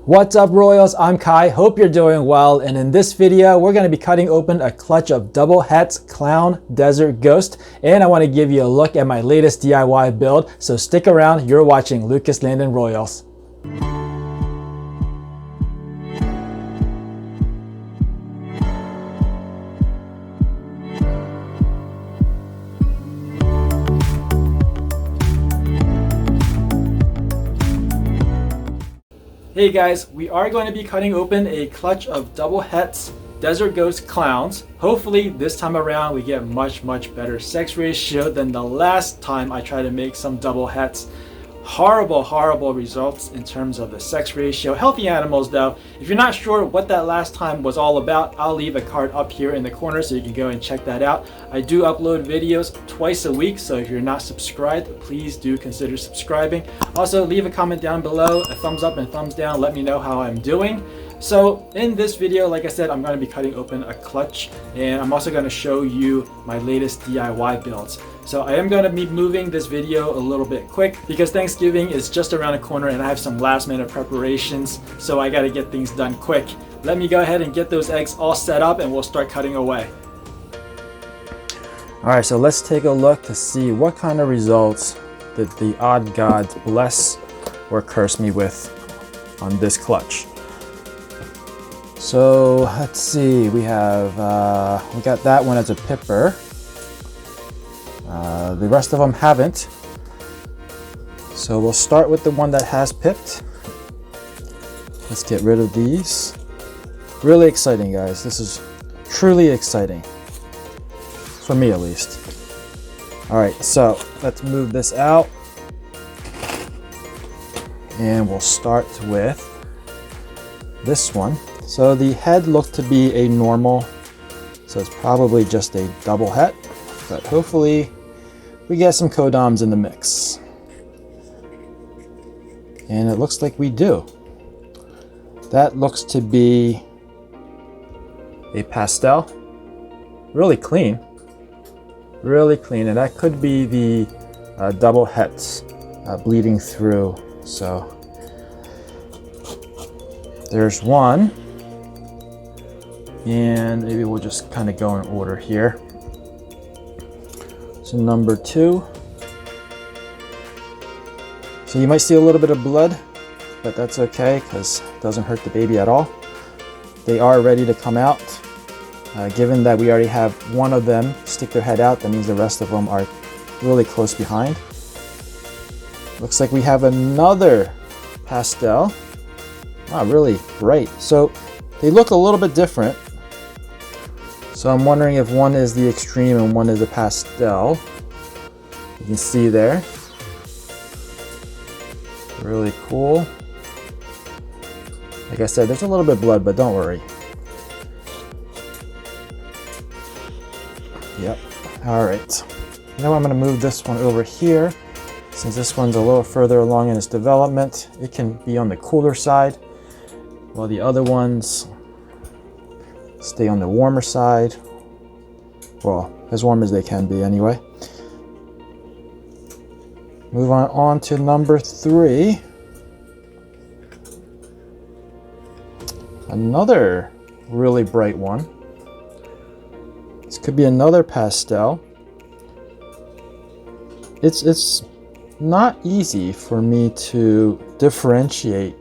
What's up, Royals? I'm Kai. Hope you're doing well. And in this video, we're going to be cutting open a clutch of double hets Clown Desert Ghost. And I want to give you a look at my latest DIY build. So stick around. You're watching Lucas Landon Royals. Hey guys, we are going to be cutting open a clutch of double hets Desert Ghost Clowns. Hopefully this time around we get much better sex ratio than the last time I tried to make some double hets. Horrible results in terms of the sex ratio. Healthy animals though. If you're not sure what that last time was all about, I'll leave a card up here in the corner so you can go and check that out. I do upload videos twice a week, so if you're not subscribed, please do consider subscribing. Also, leave a comment down below, a thumbs up and thumbs down, let me know how I'm doing. So in this video, like I said, I'm going to be cutting open a clutch, and I'm also going to show you my latest DIY builds. So I am going to be moving this video a little bit quick because Thanksgiving is just around the corner and I have some last minute preparations, so I got to get things done quick. Let me go ahead and get those eggs all set up and we'll start cutting away. Alright, so let's take a look to see what kind of results did the odd gods bless or curse me with on this clutch. So let's see, we have we got that one as a pipper. The rest of them haven't. So we'll start with the one that has pipped. Let's get rid of these. Really exciting, guys. This is truly exciting. For me at least. Alright, so let's move this out. And we'll start with this one. So the head looked to be a normal, so it's probably just a double het, but hopefully we get some codoms in the mix. And it looks like we do. That looks to be a pastel. Really clean, and that could be the double hets bleeding through. So there's one. And maybe we'll just kind of go in order here. So number 2. So you might see a little bit of blood, but that's okay because it doesn't hurt the baby at all. They are ready to come out. Given that we already have one of them stick their head out, that means the rest of them are really close behind. Looks like we have another pastel. Wow, really bright. So they look a little bit different. So I'm wondering if one is the extreme and one is a pastel. You can see there. Really cool. Like I said, there's a little bit of blood, but don't worry. Yep. All right. Now I'm going to move this one over here. Since this one's a little further along in its development, it can be on the cooler side, while the other ones stay on the warmer side. Well, as warm as they can be anyway. Move on to number 3. Another really bright one. This could be another pastel. It's not easy for me to differentiate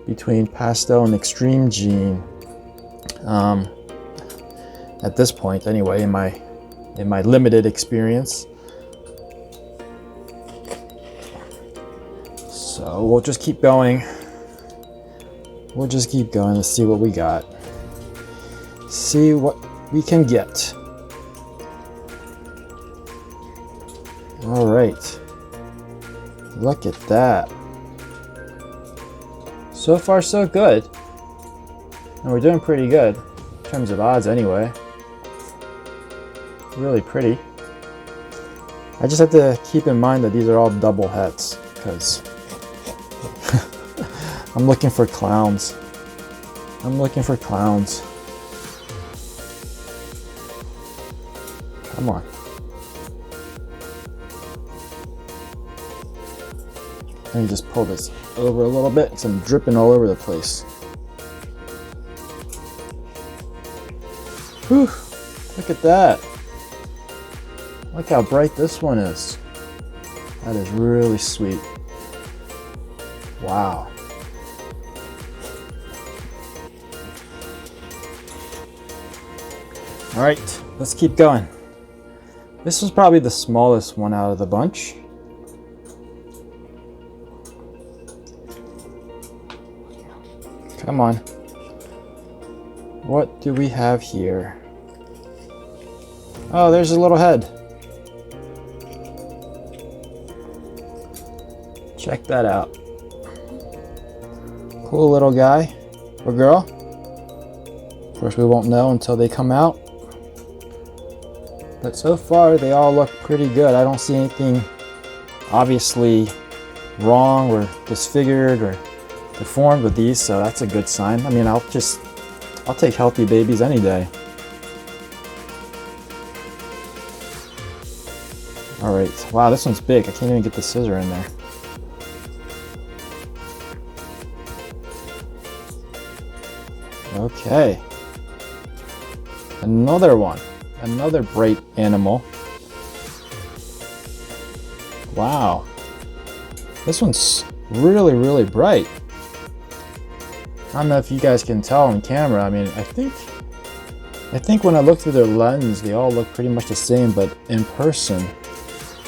between pastel and extreme gene. At this point anyway, in my limited experience. So we'll just keep going. Let's see what we got. See what we can get. All right. Look at that. So far so good. And we're doing pretty good in terms of odds anyway. Really pretty. I just have to keep in mind that these are all double hets because I'm looking for clowns. Come on. Let me just pull this over a little bit. Some dripping all over the place. Whew, look at that. Look how bright this one is. That is really sweet. Wow. All right, let's keep going. This was probably the smallest one out of the bunch. Come on. What do we have here? Oh, there's a little head. Check that out. Cool little guy or girl. Of course, we won't know until they come out. But so far, they all look pretty good. I don't see anything obviously wrong or disfigured or deformed with these, so that's a good sign. I mean, I'll take healthy babies any day. All right, wow, this one's big. I can't even get the scissor in there. Okay, another one, another bright animal. Wow, this one's really, really bright. I don't know if you guys can tell on camera. I mean, I think when I look through their lens, they all look pretty much the same, but in person,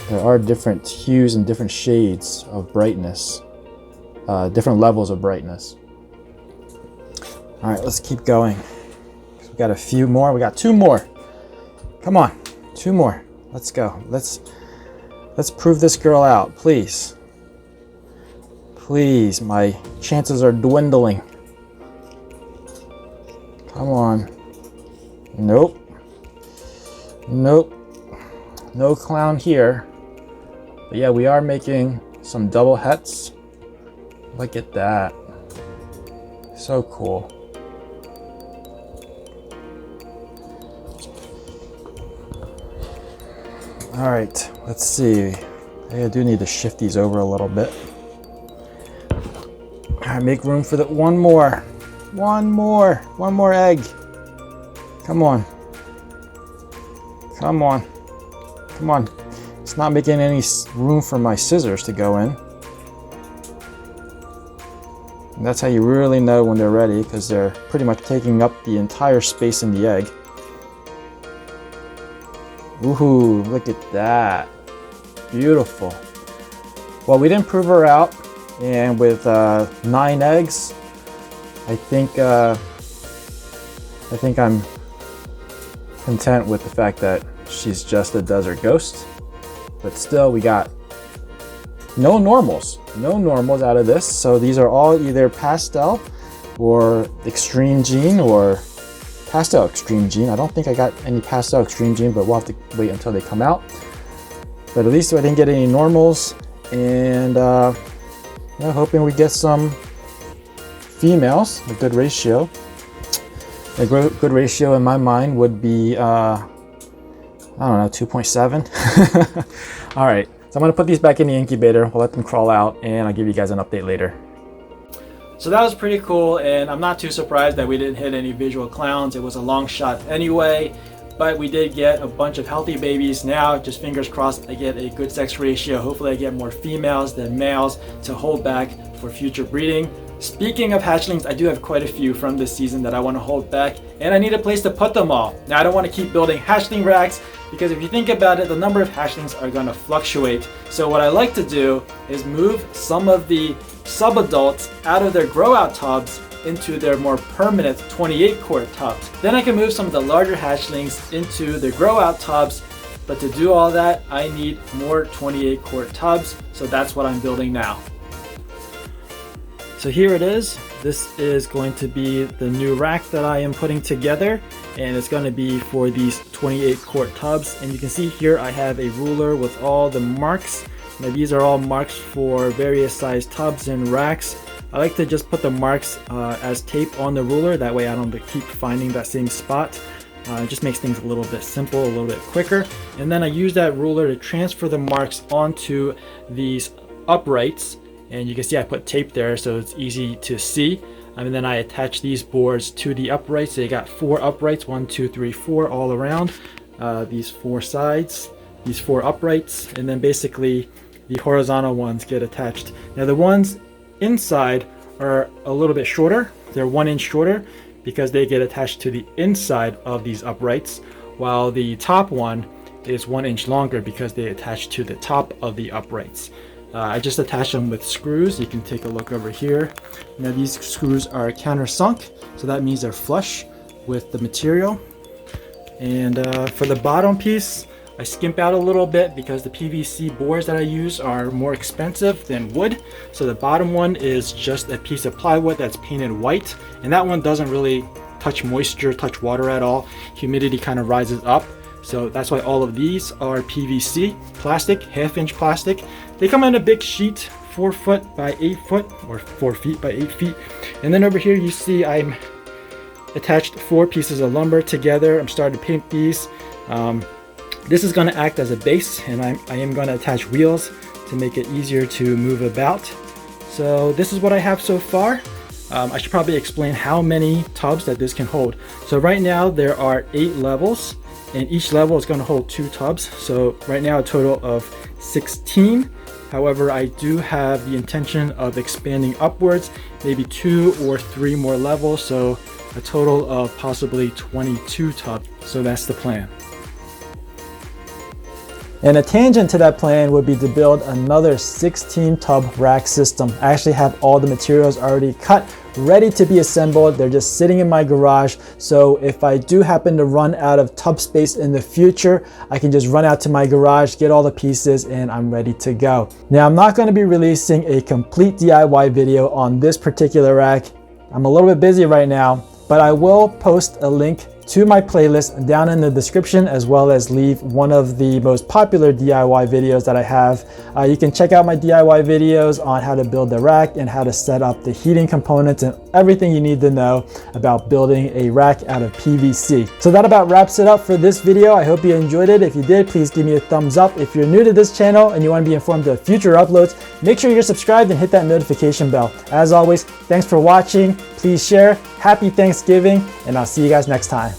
there are different hues and different shades of brightness, different levels of brightness. All right, let's keep going. We got a few more. We got two more. Come on, two more. Let's go. Let's prove this girl out, please. Please, my chances are dwindling. Come on. Nope. Nope. No clown here. But yeah, we are making some double hets. Look at that. So cool. All right, let's see. I do need to shift these over a little bit. All right, make room for the one more egg. Come on. Come on. Come on. It's not making any room for my scissors to go in. And that's how you really know when they're ready, because they're pretty much taking up the entire space in the egg. Woohoo, look at that. Beautiful. Well, we didn't prove her out, and with 9 eggs, I think I'm content with the fact that she's just a desert ghost. But still, we got no normals out of this. So these are all either pastel or extreme gene or pastel extreme gene. I don't think I got any pastel extreme gene, but we'll have to wait until they come out. But at least I didn't get any normals, and yeah, hoping we get some females, a good ratio. A good ratio in my mind would be, I don't know, 2.7. All right, so I'm gonna put these back in the incubator. We'll let them crawl out, and I'll give you guys an update later. So that was pretty cool, and I'm not too surprised that we didn't hit any visual clowns. It was a long shot anyway, but we did get a bunch of healthy babies. Now, just fingers crossed, I get a good sex ratio. Hopefully I get more females than males to hold back for future breeding. Speaking of hatchlings, I do have quite a few from this season that I want to hold back, and I need a place to put them all. Now, I don't want to keep building hatchling racks, because if you think about it, the number of hatchlings are going to fluctuate. So what I like to do is move some of the subadults out of their grow out tubs into their more permanent 28 quart tubs. Then I can move some of the larger hatchlings into the grow out tubs, but to do all that, I need more 28 quart tubs, so that's what I'm building now. So here it is. This is going to be the new rack that I am putting together, and it's going to be for these 28 quart tubs. And you can see here I have a ruler with all the marks. Now these are all marks for various size tubs and racks. I like to just put the marks as tape on the ruler, that way I don't have to keep finding that same spot. It just makes things a little bit simple, a little bit quicker. And then I use that ruler to transfer the marks onto these uprights. and you can see I put tape there so it's easy to see. And then I attach these boards to the uprights. They got 4 uprights, 1, 2, 3, 4 all around. These 4 sides, these 4 uprights, and then basically the horizontal ones get attached. Now the ones inside are a little bit shorter. They're 1 inch shorter because they get attached to the inside of these uprights, while the top one is 1 inch longer because they attach to the top of the uprights. I just attached them with screws. You can take a look over here. Now these screws are countersunk, so that means they're flush with the material. And for the bottom piece, I skimp out a little bit because the PVC boards that I use are more expensive than wood. So the bottom one is just a piece of plywood that's painted white, and that one doesn't really touch moisture, touch water at all. Humidity kind of rises up. So that's why all of these are PVC plastic, 1/2 inch plastic. They come in a big sheet, 4 foot by 8 foot, or 4 feet by 8 feet. And then over here you see I'm attached 4 pieces of lumber together. I'm starting to paint these. This is going to act as a base, and I am going to attach wheels to make it easier to move about. So this is what I have so far. I should probably explain how many tubs that this can hold. So right now there are 8 levels, and each level is going to hold 2 tubs. So right now a total of 16. However, I do have the intention of expanding upwards, maybe 2 or 3 more levels, so a total of possibly 22 tubs. So that's the plan. And a tangent to that plan would be to build another 16 tub rack system. I actually have all the materials already cut, ready to be assembled. They're just sitting in my garage. So if I do happen to run out of tub space in the future, I can just run out to my garage, get all the pieces, and I'm ready to go. Now, I'm not going to be releasing a complete DIY video on this particular rack. I'm a little bit busy right now, but I will post a link to my playlist down in the description, as well as leave one of the most popular DIY videos that I have. You can check out my DIY videos on how to build the rack and how to set up the heating components and everything you need to know about building a rack out of PVC. So that about wraps it up for this video. I hope you enjoyed it. If you did, please give me a thumbs up. If you're new to this channel and you want to be informed of future uploads, make sure you're subscribed and hit that notification bell. As always, thanks for watching. Please share. Happy Thanksgiving, and I'll see you guys next time.